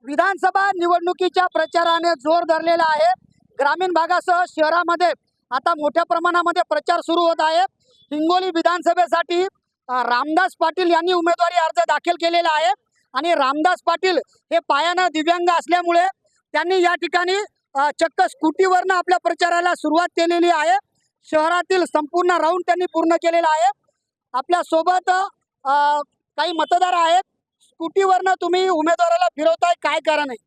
विधानसभा निवडणुकीच्या प्रचाराने जोर धरलेला आहे। ग्रामीण भागासह शहरामध्ये आता मोठ्या प्रमाणामध्ये प्रचार सुरू होत आहे। हिंगोली विधानसभेसाठी रामदास पाटील यांनी उमेदवारी अर्ज दाखल केलेला आहे आणि रामदास पाटील हे पायानं दिव्यांग असल्यामुळे त्यांनी या ठिकाणी चक्क स्कूटीवरनं आपल्या प्रचाराला सुरुवात केलेली आहे। शहरातील संपूर्ण राऊंड त्यांनी पूर्ण केलेला आहे। आपल्या सोबत काही मतदार आहेत। स्कूटीवरनं तुम्ही उमेदवाराला फिरवताय, काय कारण आहे?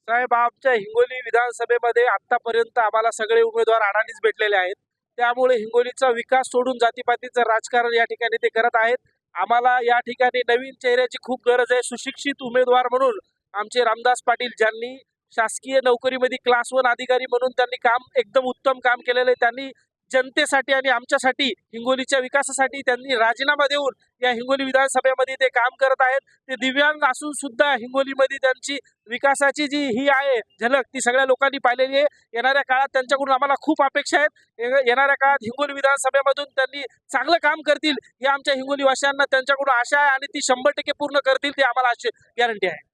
साहेब, आमच्या हिंगोली विधानसभेमध्ये आतापर्यंत आम्हाला सगळे उमेदवार अडाणीच भेटलेले आहेत। त्यामुळे हिंगोलीचा विकास सोडून जातीपातीचं राजकारण या ठिकाणी ते करत आहेत। आम्हाला या ठिकाणी नवीन चेहऱ्याची खूप गरज आहे। सुशिक्षित उमेदवार म्हणून आमचे रामदास पाटील, ज्यांनी शासकीय नोकरीमध्ये क्लास 1 अधिकारी म्हणून त्यांनी काम एकदम उत्तम काम केलेलं आहे। त्यांनी जनतेसाठी आणि आमच्यासाठी हिंगोलीच्या विकासासाठी त्यांनी राजीनामा देऊन या हिंगोली विधानसभेमध्ये ते काम करत आहेत। ते दिव्यांग असून सुद्धा हिंगोलीमध्ये त्यांची विकासाची जी ही आहे झलक ती सगळ्या लोकांनी पाहिलेली आहे। येणाऱ्या काळात त्यांच्याकडून आम्हाला खूप अपेक्षा आहेत। येणाऱ्या काळात हिंगोली विधानसभेमधून त्यांनी चांगलं काम करतील हे आमच्या हिंगोलीवासियांना त्यांच्याकडून आशा आहे आणि ती 100% पूर्ण करतील, ते आम्हाला गॅरंटी आहे।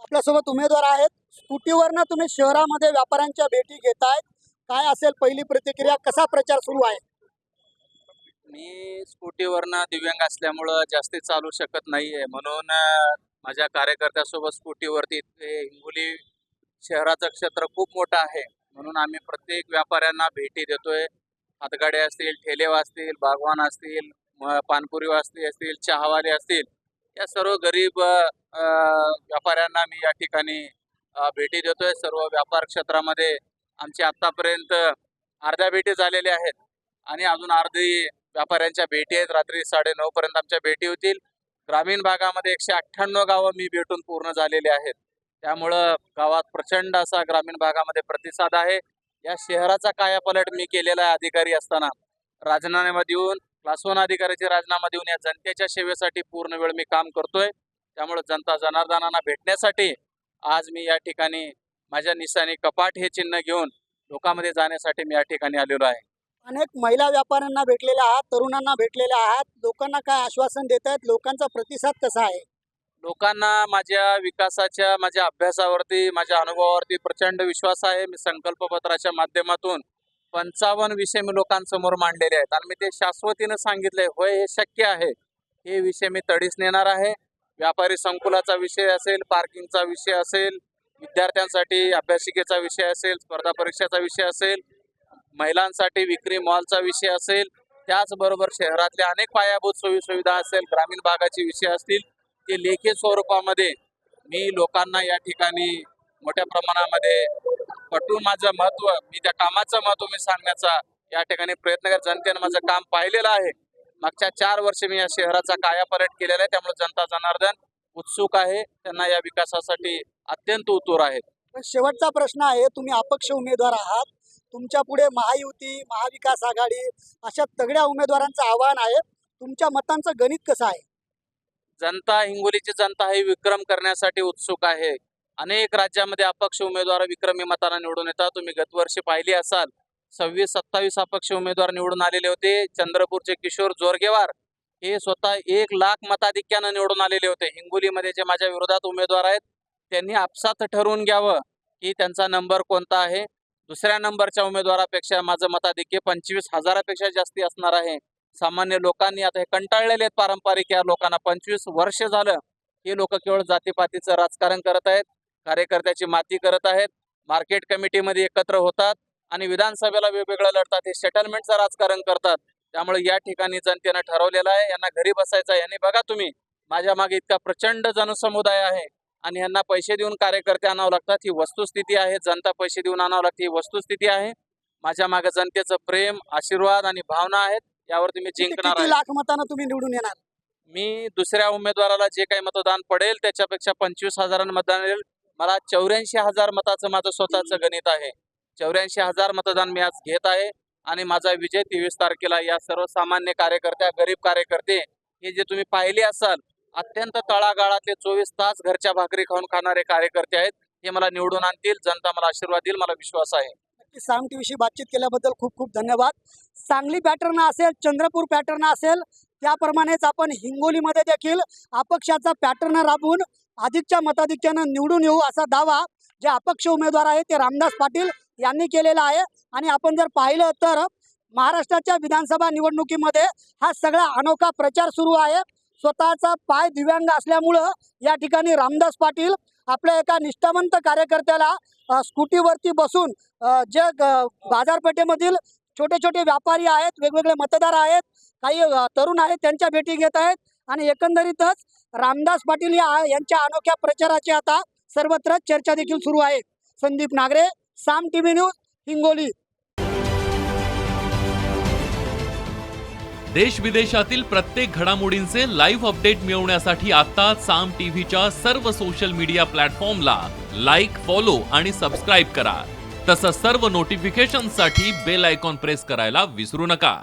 आपल्यासोबत उमेदवार आहेत। स्कूटीवरनं तुम्ही शहरामध्ये व्यापाऱ्यांच्या भेटी घेतायत, काय असेल पहिली प्रतिक्रिया, कसा प्रचार सुरू आहे? मी स्कूटीवरनं दिव्यांग असल्यामुळं जास्ती चालू शकत नाहीये, म्हणून माझ्या कार्यकर्त्यासोबत स्कूटीवरती इथे हिंगोली शहराचं क्षेत्र खूप मोठं आहे, म्हणून आम्ही प्रत्येक व्यापाऱ्यांना भेटी देतोय। हातगाडे असतील, ठेले असतील, बागवान असतील, पानपुरी असतील, चहावाले असतील, या सर्व गरीब व्यापाऱ्यांना मी या ठिकाणी भेटी देतोय। सर्व व्यापार क्षेत्रामध्ये आमची आतापर्यंत अर्ध्या भेटी झालेल्या आहेत आणि अजून अर्धी व्यापाऱ्यांच्या भेटी आहेत। रात्री 9:30 पर्यंत आमच्या भेटी होतील। ग्रामीण भागामध्ये 198 गावं मी भेटून पूर्ण झालेले आहेत। त्यामुळं गावात प्रचंड असा ग्रामीण भागामध्ये प्रतिसाद आहे। या शहराचा कायापालट मी केलेला आहे अधिकारी असताना। राजीनामा देऊन, क्लास 1 अधिकाऱ्याचे राजीनामा देऊन या जनतेच्या सेवेसाठी पूर्ण वेळ मी काम करतोय। त्यामुळे जनता जनार्दनांना भेटण्यासाठी आज मी या ठिकाणी माझ्या निशाणी कपाट हे चिन्ह घेऊन लोकांमध्ये जाण्यासाठी मी या ठिकाणी आलेलो आहे। अनेक महिला व्यापाऱ्यांना भेटलेल्या आहात, तरुणांना भेटलेल्या आहात, लोकांना काय आश्वासन देत आहेत? लोकांचा प्रतिसाद कसा आहे? लोकांना माझ्या विकासाच्या, माझ्या अभ्यासावरती, माझ्या अनुभवावरती प्रचंड विश्वास आहे। मी संकल्पपत्राच्या माध्यमातून 55 विषय मी लोकांसमोर मांडलेले आहेत आणि मी ते शाश्वतीनं सांगितले, होय हे शक्य आहे, हे विषय मी तडीस नेणार आहे। व्यापारी संकुलाचा विषय असेल, पार्किंगचा विषय असेल, विद्यार्थ्यांसाठी अभ्यासिकेचा विषय असेल, स्पर्धा परीक्षेचा विषय असेल, महिलांसाठी विक्री मॉलचा विषय असेल, त्याचबरोबर शहरातल्या अनेक पायाभूत सोयीसुविधा असेल, ग्रामीण भागाचे विषय असतील, ते लेखी स्वरूपामध्ये मी लोकांना या ठिकाणी मोठ्या प्रमाणामध्ये पटवून माझं महत्त्व, मी त्या कामाचं महत्त्व मी सांगण्याचा या ठिकाणी प्रयत्न करत। जनतेनं माझं काम पाहिलेलं आहे। मागच्या 4 वर्ष मी या शहराचा कायापालट केलेला आहे। त्यामुळे जनता जनार्दन उत्सुक आहे, त्यांना या विकासासाठी अत्यंत उतुर आहेत। पण शेवटचा प्रश्न आहे, तुम्ही अपक्ष उमेदवार आहात, तुमच्या पुढे महायुती, महाविकास आघाडी अशा तगड्या उमेदवारांचं आव्हान आहे, तुमच्या मतांचं गणित कसं आहे? जनता, हिंगोलीची जनता ही विक्रम करण्यासाठी उत्सुक आहे। अनेक राज्यामध्ये अपक्ष उमेदवार विक्रमी मतांना निवडून येतात। तुम्ही गतवर्षी पाहिली असाल, 26-27 अपक्ष उमेदवार निवडून आलेले होते। चंद्रपूरचे किशोर जोरगेवार हे स्वतः 1 लाख मताधिक्यानं निवडून आलेले होते। हिंगोलीमध्ये जे माझ्या विरोधात उमेदवार आहेत, त्यांनी आपसात ठरवून घ्यावं की त्यांचा नंबर कोणता आहे। दुसऱ्या नंबरच्या उमेदवारापेक्षा माझं मताधिक्य 25,000पेक्षा जास्ती असणार आहे। सामान्य लोकांनी आता हे कंटाळलेले आहेत, पारंपरिक या लोकांना 25 वर्ष झालं हे लोक केवळ जातीपातीचं राजकारण करत आहेत, कार्यकर्त्याची माती करत आहेत, मार्केट कमिटीमध्ये एकत्र होतात आणि विधानसभेला वेगवेगळं लढतात, हे सेटलमेंटचं राजकारण करतात। त्यामुळे या ठिकाणी जनतेनं ठरवलेलं आहे, यांना घरी बसायचं आहे। यांनी बघा तुम्ही, माझ्या मागे इतका प्रचंड जनसमुदाय आहे आणि यांना पैसे देऊन कार्यकर्ते आणावं लागतात, ही वस्तुस्थिती आहे। जनता पैसे देऊन आणावं लागते, ही वस्तुस्थिती आहे। माझ्या मागे जनतेचं प्रेम, आशीर्वाद आणि भावना आहेत, यावर तुम्ही जिंकणार किती आहे। लाख मतांना तुम्ही निवडून येणार? मी दुसऱ्या उमेदवाराला जे काही मतदान पडेल त्याच्यापेक्षा 25,000 मतदान येईल। मला 84,000 मताचं माझं स्वतःचं गणित आहे। 84,000 मतदान मी आज घेत आहे आणि माझा विजय 23 तारखेला या सर्वसामान्य कार्यकर्त्या, गरीब कार्यकर्ते, हे जे तुम्ही पाहिले असाल, अत्यंत तळागाळातले 24 तास घरच्या भाकरी खाऊन खाणारे कार्यकर्ते आहेत, हे मला निवडून आणतील। जनता मला आशीर्वाद देईल, मला विश्वास आहे। साम टीव्हीशी बातचीत केल्याबद्दल खूप खूप धन्यवाद। सांगली पॅटर्न असेल, चंद्रपूर पॅटर्न असेल, त्याप्रमाणेच आपण हिंगोलीमध्ये देखील अपक्षाचा पॅटर्न राबवून अधिकच्या मताधिक्यानं निवडून येऊ असा दावा जे अपक्ष उमेदवार आहेत ते रामदास पाटील यांनी केलेला आहे. आणि आपण जर पाहिलं तर महाराष्ट्राच्या विधानसभा निवडणुकीमध्ये हा सगळा अनोखा प्रचार सुरू आहे. स्वतःचा पाय दिव्यांग असल्यामुळं या ठिकाणी रामदास पाटील आपल्या एका निष्ठावंत कार्यकर्त्याला स्कूटीवरती बसून जे बाजारपेठेमधील छोटे छोटे व्यापारी आहेत, वेगवेगळे मतदार आहेत, काही तरुण आहेत, त्यांच्या भेटी घेत आहेत. आणि एकंदरीतच रामदास पाटील यांच्या अनोख्या प्रचाराची आता सर्वत्र चर्चा देखील सुरू आहे. संदीप नागरे, साम टीव्ही न्यूज, हिंगोली. देश विदेशातील प्रत्येक घडामोडींचे लाईव्ह अपडेट मिळवण्यासाठी आता साम टीव्हीच्या सर्व सोशल मीडिया प्लॅटफॉर्मला लाईक, फॉलो आणि सबस्क्राईब करा. तसंच सर्व नोटिफिकेशनसाठी बेल आयकॉन प्रेस करायला विसरू नका.